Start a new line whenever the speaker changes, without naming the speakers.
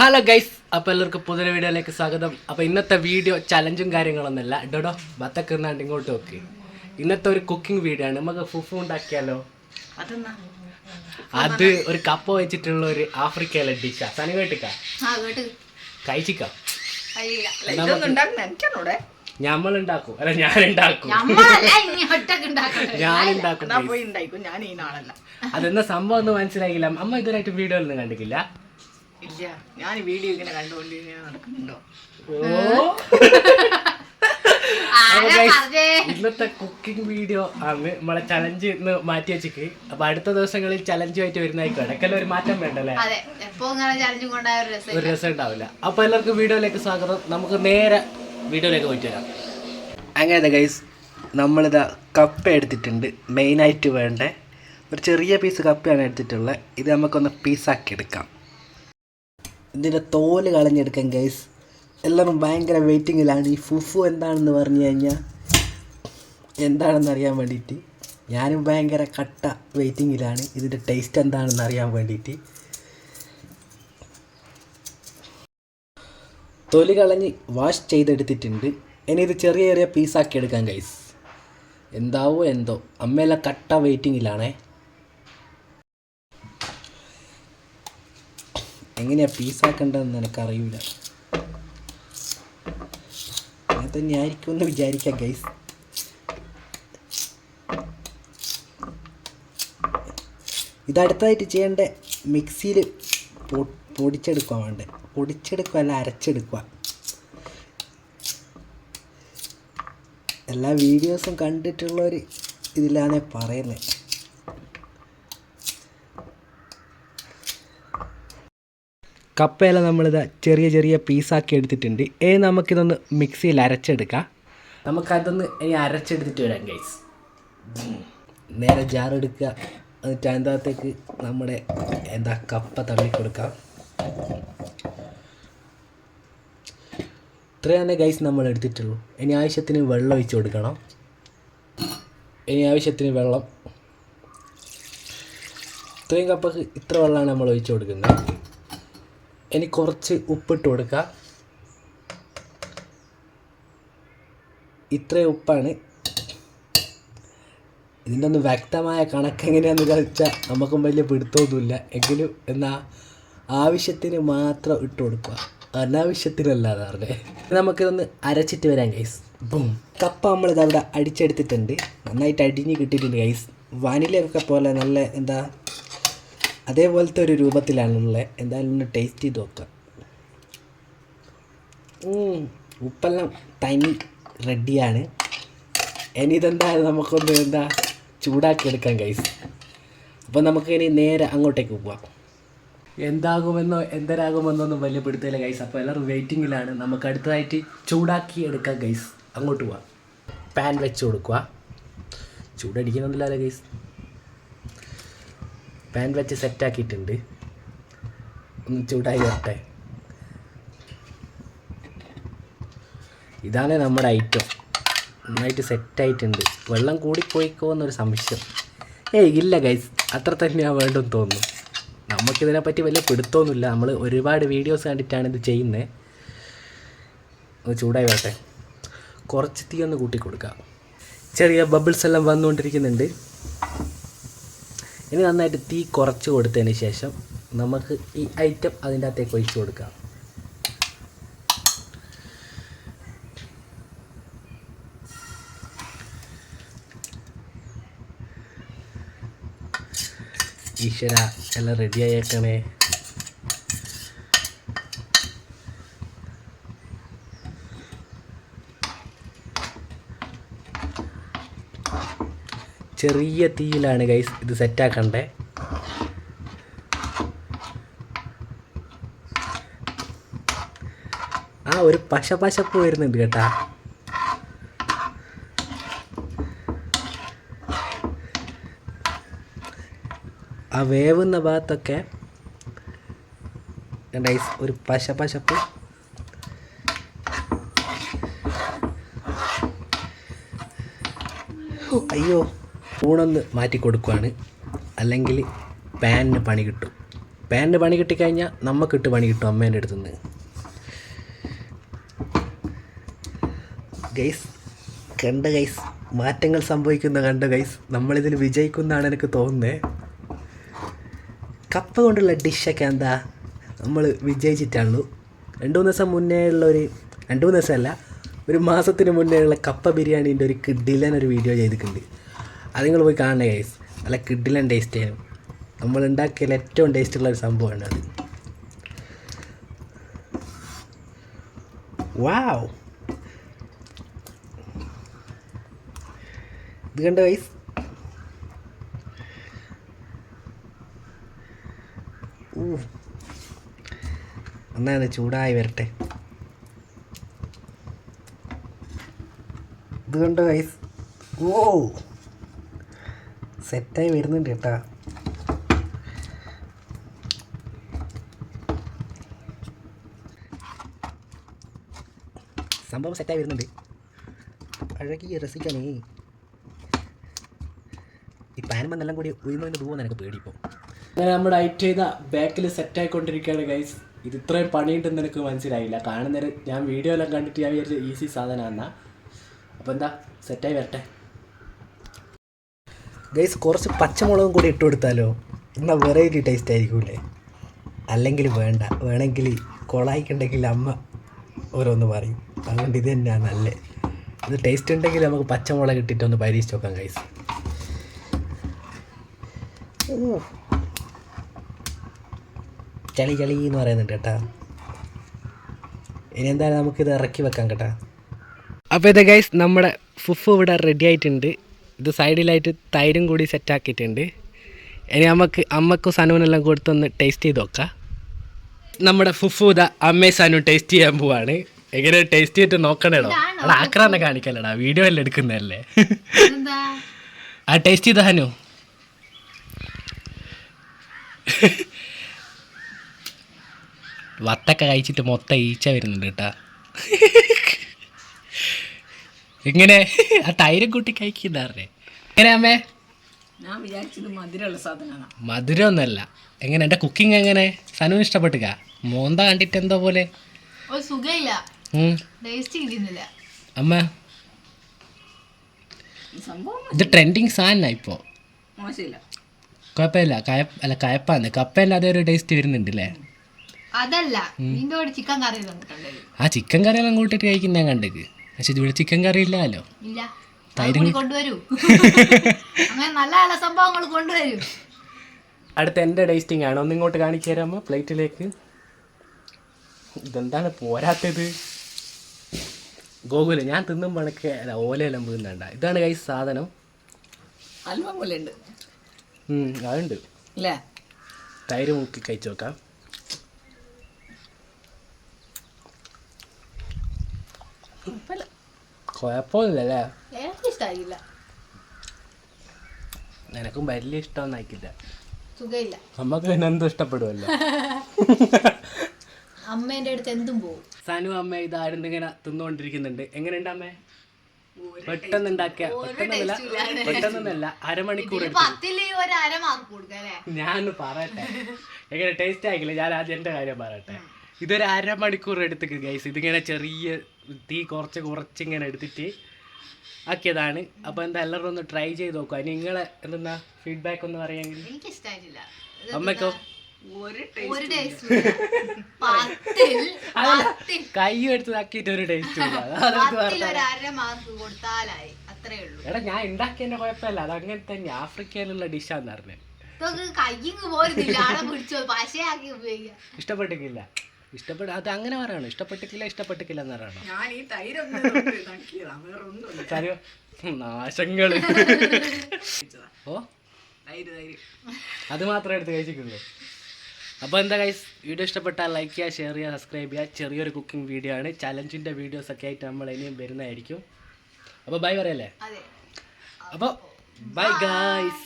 Hello guys, അപ്പോൾ എല്ലാവർക്കും പുതിയ വീഡിയോയിലേക്ക് സ്വാഗതം. അപ്പോൾ ഇന്നത്തെ വീഡിയോ ചലഞ്ചും കാര്യങ്ങളൊന്നുമല്ല. ഇടോ ബത്തൊക്കെ ഇരുന്നാണ്ട് ഇങ്ങോട്ട് നോക്ക്. ഇന്നത്തെ ഒരു കുക്കിംഗ് വീഡിയോ ആണ്. നമുക്ക് ഫുഫു ഉണ്ടാക്കിയാലോ? അത് ഒരു കപ്പ വെച്ചിട്ടുള്ള ഒരു ആഫ്രിക്കയിലെ ഡിഷാ. സനി കേട്ടിക്കാ കഴിച്ചിക്ക ഞമ്മളുണ്ടാക്കും. അല്ല ഞാനുണ്ടാക്കും. അതെന്നാ സംഭവം ഒന്നും മനസ്സിലായില്ല. അമ്മ ഇതുവരായിട്ട് വീഡിയോ ഒന്നും കണ്ടിട്ടില്ല.
ഇല്ല, ഞാൻ വീഡിയോ ഇങ്ങനെ കണ്ടുകൊണ്ടിരിക്കുന്ന നടക്കുന്നുണ്ടോ?
ഇന്നത്തെ കുക്കിംഗ് വീഡിയോ ആണ്. നമ്മളെ ചലഞ്ച് ഇന്ന് മാറ്റി വെച്ചിക്ക്. അപ്പൊ അടുത്ത ദിവസങ്ങളിൽ ചലഞ്ചുമായിട്ട് വരുന്നതായിരിക്കും. ഇടയ്ക്കല്ല ഒരു മാറ്റം വേണ്ടല്ലേ? ഒരു രസം ഉണ്ടാവില്ല. അപ്പൊ എല്ലാവർക്കും വീഡിയോയിലേക്ക് സ്വാഗതം. നമുക്ക് നേരെ വീഡിയോയിലേക്ക് പോയിട്ട് വരാം. അങ്ങനെ ഗൈസ്, നമ്മളിതാ കപ്പ എടുത്തിട്ടുണ്ട്. മെയിനായിട്ട് വേണ്ട ഒരു ചെറിയ പീസ് കപ്പയാണ് എടുത്തിട്ടുള്ളത്. ഇത് നമുക്കൊന്ന് പീസാക്കി എടുക്കാം. ഇതിൻ്റെ തോല് കളഞ്ഞെടുക്കാം ഗൈസ്. എല്ലാവരും ഭയങ്കര വെയിറ്റിങ്ങിലാണ്. ഈ ഫുഫു എന്താണെന്ന് പറഞ്ഞു കഴിഞ്ഞാൽ എന്താണെന്ന് അറിയാൻ വേണ്ടിയിട്ട് ഞാനും ഭയങ്കര കട്ട വെയിറ്റിങ്ങിലാണ്. ഇതിൻ്റെ ടേസ്റ്റ് എന്താണെന്ന് അറിയാൻ വേണ്ടിയിട്ട്. തൊലി കളഞ്ഞ് വാഷ് ചെയ്തെടുത്തിട്ടുണ്ട്. ഇനി ഇത് ചെറിയ ചെറിയ പീസാക്കി എടുക്കാം ഗൈസ്. എന്താവോ എന്തോ, അമ്മയെല്ലാം കട്ട വെയിറ്റിങ്ങിലാണേ. എങ്ങനെയാണ് പീസാക്കേണ്ടതെന്ന് എനിക്കറിയില്ല. അങ്ങനെ തന്നെ ആയിരിക്കുമെന്ന് വിചാരിക്കാം ഗൈസ്. ഇതടുത്തതായിട്ട് ചെയ്യേണ്ട മിക്സിയിൽ പൊടിച്ചെടുക്കുക വേണ്ടേ. പൊടിച്ചെടുക്കുക അല്ല, അരച്ചെടുക്കുക. എല്ലാ വീഡിയോസും കണ്ടിട്ടുള്ളവർ ഇതിലാണ് പറയുന്നത്. കപ്പയെല്ലാം നമ്മളിത് ചെറിയ ചെറിയ പീസാക്കി എടുത്തിട്ടുണ്ട്. നമുക്കിതൊന്ന് മിക്സിയിൽ അരച്ചെടുക്കാം. നമുക്കതൊന്ന് ഇനി അരച്ചെടുത്തിട്ട് വരാം ഗൈസ്. നേരെ ജാറെടുക്കുക. എന്നിട്ട് അതിൻ്റെ അകത്തേക്ക് നമ്മുടെ കപ്പ തള്ളിക്കൊടുക്കാം. ഇത്രയാണ് ഗൈസ് നമ്മൾ എടുത്തിട്ടുള്ളൂ. ഇനി ആവശ്യത്തിന് വെള്ളം ഒഴിച്ച് കൊടുക്കണം. ആവശ്യത്തിന് വെള്ളം. ഇത്രയും കപ്പക്ക് ഇത്ര വെള്ളമാണ് നമ്മൾ ഒഴിച്ച് കൊടുക്കുന്നത്. ഇനി കുറച്ച് ഉപ്പിട്ട് കൊടുക്കുക. ഇത്രയും ഉപ്പാണ്. ഇതിൻ്റെ ഒന്ന് വ്യക്തമായ കണക്ക് എങ്ങനെയാണെന്ന് കഴിച്ചാൽ നമുക്കും വലിയ പിടുത്തമൊന്നുമില്ല. എങ്കിലും എന്നാൽ ആവശ്യത്തിന് മാത്രം ഇട്ട് കൊടുക്കുക, അനാവശ്യത്തിനല്ലാതെ പറഞ്ഞേ. നമുക്കിതൊന്ന് അരച്ചിട്ട് വരാം ഗൈസ്. ബൂം. കപ്പ നമ്മളിതവിടെ അടിച്ചെടുത്തിട്ടുണ്ട്. നന്നായിട്ട് അടിഞ്ഞ് കിട്ടിയിട്ടുണ്ട് ഗൈസ്. വാനിലയൊക്കെ പോലെ നല്ല അതേപോലത്തെ ഒരു രൂപത്തിലാണുള്ളത്. എന്തായാലും ഒന്ന് ടേസ്റ്റ് ചെയ്ത് നോക്കാം. ഉപ്പെല്ലാം തനി റെഡിയാണ്. ഇനി ഇതെന്തായാലും നമുക്കൊന്ന് ചൂടാക്കി എടുക്കാം ഗൈസ്. അപ്പോൾ നമുക്ക് ഇനി നേരെ അങ്ങോട്ടേക്ക് പോവാം. എന്താകുമെന്നോ എന്തരാകുമെന്നൊന്നും വലിയ പിടുത്തില്ല ഗൈസ്. അപ്പോൾ എല്ലാവരും വെയിറ്റിങ്ങിലാണ്. നമുക്ക് അടുത്തതായിട്ട് ചൂടാക്കി എടുക്കാം ഗൈസ്. അങ്ങോട്ട് പോവാം. പാൻ വെച്ച് കൊടുക്കുക. ചൂടടിക്കുന്നില്ലല്ലോ ഗൈസ്. പാൻ വെച്ച് സെറ്റാക്കിയിട്ടുണ്ട്. ഒന്ന് ചൂടായി വരട്ടെ. ഇതാണ് നമ്മുടെ ഐറ്റം. നന്നായിട്ട് സെറ്റായിട്ടുണ്ട്. വെള്ളം കൂടിപ്പോയിക്കോ എന്നൊരു സംശയം. ഇല്ല ഗൈസ്, അത്ര തന്നെയാണ് വേണ്ടെന്ന് തോന്നുന്നു. നമുക്കിതിനെപ്പറ്റി വലിയ പിടുത്തമൊന്നുമില്ല. നമ്മൾ ഒരുപാട് വീഡിയോസ് കണ്ടിട്ടാണ് ഇത് ചെയ്യുന്നത്. ഒന്ന് ചൂടായി വരട്ടെ. കുറച്ച് തീ ഒന്ന് കൂട്ടി കൊടുക്കാം. ചെറിയ ബബിൾസ് എല്ലാം വന്നുകൊണ്ടിരിക്കുന്നുണ്ട്. ഇനി നന്നായിട്ട് തീ കുറച്ച് കൊടുത്തതിന് ശേഷം നമുക്ക് ഈ ഐറ്റം അതിൻ്റെ അകത്തേക്ക് ഒഴിച്ച് കൊടുക്കാം. ഈശ്വര, എല്ലാം റെഡിയായേക്കണേ. ചെറിയ തീയിലാണ് ഗൈസ് ഇത് സെറ്റാക്കണ്ടേ. ഒരു പശപ്പ് വരുന്നുണ്ട് കേട്ടാ. ആ വേവുന്ന ഭാഗത്തൊക്കെ ഗൈസ് ഒരു പശപ്പ്. അയ്യോ, സ്പൂണൊന്ന് മാറ്റി കൊടുക്കുകയാണ്, അല്ലെങ്കിൽ പാനിന് പണി കിട്ടും. പാനിന് പണി കിട്ടിക്കഴിഞ്ഞാൽ നമുക്കിട്ട് പണി കിട്ടും അമ്മേൻ്റെ അടുത്ത് നിന്ന്. ഗൈസ് കണ്ട ഗൈസ്, മാറ്റങ്ങൾ സംഭവിക്കുന്ന കണ്ട ഗൈസ്. നമ്മളിതിൽ വിജയിക്കുന്നതാണ് എനിക്ക് തോന്നുന്നത്. കപ്പ കൊണ്ടുള്ള ഡിഷൊക്കെ എന്താ നമ്മൾ വിജയിച്ചിട്ടുള്ളൂ. 2-3 ദിവസം മുന്നേ ഉള്ളൊരു 2-3 ദിവസമല്ല, ഒരു മാസത്തിന് മുന്നേ ഉള്ള കപ്പ ബിരിയാണീൻ്റെ ഒരു കിഡിലൻ ഒരു വീഡിയോ ചെയ്തിട്ടുണ്ട്. അത് നിങ്ങൾ പോയി കാണണേ ഗൈസ്. നല്ല കിഡിലൻ ടേസ്റ്റ് ചെയ്യണം. നമ്മൾ ഉണ്ടാക്കിയതിൽ ഏറ്റവും ടേസ്റ്റുള്ള ഒരു സംഭവമാണ് അത്. വാവ്, ഇത് കണ്ടോ ഗൈസ്. എന്നാണ് ചൂടായി വരട്ടെ. ഇത് കണ്ടോ ഗൈസ്. ഓ, സെറ്റായി വരുന്നുണ്ട് കേട്ടാ. സംഭവം സെറ്റായി വരുന്നുണ്ട്. അഴകി രസിക്കാനേ ഈ പാനുമെന്നെല്ലാം കൂടി ഉയർന്നു പോകുന്ന എനിക്ക് പേടിപ്പോൾ. അങ്ങനെ നമ്മുടെ ഐറ്റ് ചെയ്ത ബാക്കിൽ സെറ്റായിക്കൊണ്ടിരിക്കുകയാണ് ഗൈസ്. ഇത് ഇത്രയും പണിയുണ്ടെന്ന് എനിക്ക് മനസ്സിലായില്ല. കാണുന്നേരം ഞാൻ വീഡിയോ എല്ലാം കണ്ടിട്ട് ഞാൻ വിചാരിച്ച ഈസി സാധനമാണ്. അപ്പോൾ എന്താ സെറ്റായി വരട്ടെ ഗൈസ്. കുറച്ച് പച്ചമുളകും കൂടി ഇട്ട് കൊടുത്താലോ, എന്നാൽ വെറൈറ്റി ടേസ്റ്റ് ആയിരിക്കൂലേ? അല്ലെങ്കിൽ വേണ്ട, വേണമെങ്കിൽ കൊളായിക്കുണ്ടെങ്കിൽ അമ്മ ഓരോന്ന് പറയും. അതുകൊണ്ട് ഇത് തന്നെയാണ് നല്ലത്. ഇത് ടേസ്റ്റ് ഉണ്ടെങ്കിൽ നമുക്ക് പച്ചമുളക് ഇട്ടിട്ടൊന്ന് പരീക്ഷിച്ച് നോക്കാം ഗൈസ്. ചളി ചളി എന്ന് പറയുന്നുണ്ട് കേട്ടാ. ഇനി എന്തായാലും നമുക്കിത് ഇറക്കി വെക്കാം കേട്ടാ. അപ്പോൾ ഇത് ഗൈസ്, നമ്മുടെ ഫുഫു ഇവിടെ റെഡി ആയിട്ടുണ്ട്. ഇത് സൈഡിലായിട്ട് തൈരും കൂടി സെറ്റാക്കിയിട്ടുണ്ട്. ഇനി നമുക്ക് അമ്മക്കും സനുവിനെല്ലാം കൊടുത്തൊന്ന് ടേസ്റ്റ് ചെയ്ത് നോക്കാം. നമ്മുടെ ഫുഫു ഇതാ അമ്മയും സനു ടേസ്റ്റ് ചെയ്യാൻ പോവാണ്. എങ്ങനെ ടേസ്റ്റ് ചെയ്തിട്ട് നോക്കണേടോ? അവിടെ ആക്രാന്നെ കാണിക്കല്ലടാ, വീഡിയോ എല്ലാം എടുക്കുന്നതല്ലേ. ആ ടേസ്റ്റ് ചെയ്ത ഹനു. വത്തൊക്കെ കഴിച്ചിട്ട് മൊത്തം ഈച്ച വരുന്നുണ്ട് കേട്ടാ. എങ്ങനെ ആ തൈരും കൂട്ടി കഴിക്കുന്നേ? എങ്ങനെ അമ്മേ?
ഞാൻ വിചാരിച്ചത് മധുരമുള്ള സാധനമാണ്.
മധുരമൊന്നുമല്ല. എങ്ങനെ എൻ്റെ കുക്കിംഗ് എങ്ങനെ? സനുവിന് ഇഷ്ടപ്പെട്ടുക? മോന്ത കണ്ടിട്ട് എന്തോ പോലെ
സുഖമില്ല, ടേസ്റ്റ് കിട്ടുന്നില്ല
അമ്മ. ഇത് ട്രെൻഡിങ് സാധന ഇപ്പോൾ.
മോശമില്ല,
കുഴപ്പമില്ല. അല്ല കയപ്പാന്ന്, കപ്പയല്ലാതെ ഒരു ടേസ്റ്റ് വരുന്നുണ്ട് അല്ലേ?
അതല്ല, നിന്റെ കൂടെ ചിക്കൻ കറി തന്നിട്ടുണ്ടല്ലോ.
ആ ചിക്കൻ കറിയെല്ലാം കൂട്ടിയിട്ട് കഴിക്കുന്ന ഞാൻ കണ്ടേക്ക്. പക്ഷെ ഇവിടെ ചിക്കൻ കറി ഇല്ലല്ലോ.
ഇല്ല,
തൈരും
കൊണ്ടുവരൂ. അങ്ങനെ നല്ല നല്ല സംഭവങ്ങൾ കൊണ്ടുവരൂ.
അടുത്ത എൻ്റെ ടേസ്റ്റിംഗ് ആണ്. ഒന്നിങ്ങോട്ട് കാണിച്ചു തരാമോ പ്ലേറ്റിലേക്ക്? ഇതെന്താണ് പോരാത്തത്? ഗോകുല് ഞാൻ തിന്നുമ്പോഴൊക്കെ ഓലയെല്ലാം വീഴുന്നുണ്ട. ഇതാണ് ഗൈസ് സാധനം.
അൽവ പോലെ ഉണ്ട്.
അതുണ്ട്
ഇല്ലേ?
തൈര് മുക്കി കഴിച്ചു നോക്കാം. കുഴപ്പമൊന്നുമില്ലല്ലേ?
ഇഷ്ടമായില്ല.
നിനക്കും വലിയ ഇഷ്ടമൊന്നും ആയിക്കില്ല.
സുഖമില്ല.
നമുക്ക് പിന്നെ എന്തും ഇഷ്ടപ്പെടുമല്ലോ.
അമ്മേന്റെ അടുത്ത് എന്തും പോകും.
സനു അമ്മ ഇതായിരുന്നു ഇങ്ങനെ തിന്നുകൊണ്ടിരിക്കുന്നുണ്ട്. എങ്ങനെയുണ്ട് അമ്മേ? പെട്ടെന്ന് ഉണ്ടാക്കിയ പെട്ടെന്നല്ല, അരമണിക്കൂർ ഞാൻ പറയട്ടെ എങ്ങനെ ടേസ്റ്റ് ആയിക്കില്ല. ഞാൻ ആദ്യം എൻ്റെ കാര്യം പറയട്ടെ. ഇതൊരു അരമണിക്കൂർ എടുത്തേക്ക് ഗൈസ്. ഇതിങ്ങനെ ചെറിയ തീ കുറച്ചിങ്ങനെ എടുത്തിട്ട് ആക്കിയതാണ്. അപ്പോൾ എന്താ എല്ലാവരും ഒന്ന് ട്രൈ ചെയ്ത് നോക്കുക. ഇനി നിങ്ങളെ എന്താ ഫീഡ്ബാക്ക് ഒന്ന് പറയാമെങ്കിൽ. അമ്മക്കോ? കൈ എടുത്ത് ആക്കിയിട്ട് ഒരു ടേസ്റ്റ് എടാ. ഞാൻ ഉണ്ടാക്കിയതിന്റെ കുഴപ്പമില്ല, അത് അങ്ങനെ തന്നെ ആഫ്രിക്കയിലുള്ള ഡിഷാന്ന് പറഞ്ഞത്. ഇഷ്ടപ്പെട്ടിട്ടില്ല. അത് അങ്ങനെ പറയണം. ഇഷ്ടപ്പെട്ടിട്ടില്ല എന്ന് പറയണം. നാശങ്ങള്. ഓ, അത് മാത്രമേ എടുത്ത് കഴിച്ചിട്ടുള്ളൂ. അപ്പോൾ എന്താ ഗൈസ്, വീഡിയോ ഇഷ്ടപ്പെട്ടാൽ ലൈക്ക് ചെയ്യുക, ഷെയർ ചെയ്യുക, സബ്സ്ക്രൈബ് ചെയ്യുക. ചെറിയൊരു കുക്കിംഗ് വീഡിയോ ആണ്. ചലഞ്ചിൻ്റെ വീഡിയോസൊക്കെ ആയിട്ട് നമ്മൾ ഇനിയും വരുന്നതായിരിക്കും. അപ്പോൾ ബൈ പറയല്ലേ? അപ്പോൾ ബൈ ഗൈസ്.